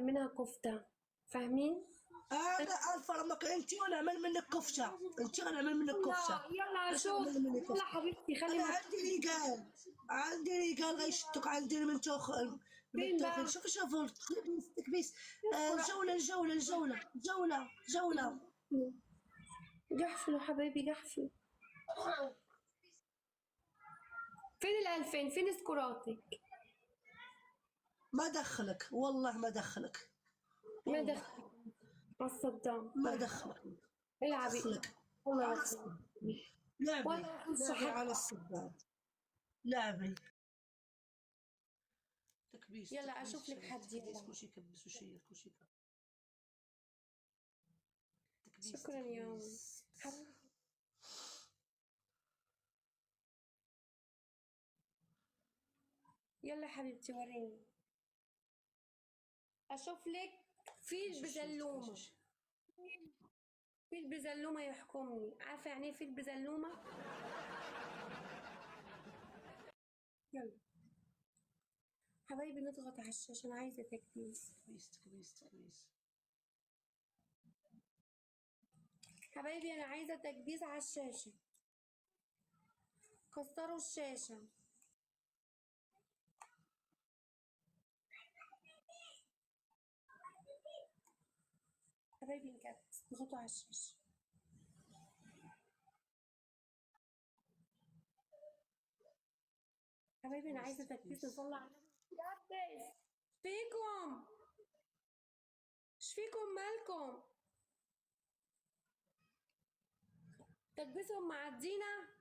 منها كفتة، فاهمين؟ انا الفا لمك انت ونعمل منك كفته، انت ونعمل منك كفته. يلا ليش شوف، نعمل منك يلا كفته؟ حبيبتي خلي انا ما عندي رجال غيشتك عندي من توخ من فين التوخين. بقى؟ شوفوا تكبيس تكبيس. اذكر جولة. جحفلوا حبايبي جحفلوا. فين الألفين؟ فين سكوراتك؟ ما دخلك والله ما دخلك، ما والله دخل على الصدام. ما دخلك. العبي دخلك والله على لا الصدام. ولا خش لعبي على حتى. الصدام. لعبي تكبيس يلا أشوف لك حد يلا. كلشي يكبس وشي كلشي يكبس. تكبيس شكرا يا أمي. تكبيس. يلا حبيبتي وريني أشوف لك فيل بزلومة. فيل بزلومة يحكمني، عارفة يعني ايه فيل بزلومة؟ يلا حبايبي نضغط على الشاشة، أنا عايزة تكبيس. حبايبي أنا عايزة تكبيس على الشاشة، كسروا الشاشة. حبايبي نكبس، اضغطوا على الشاشة. حبايبي أنا عايزة تكبيس، نصلي على النبي. كبس فيكم، ايش فيكم مالكم؟ تكبيسهم معدينا.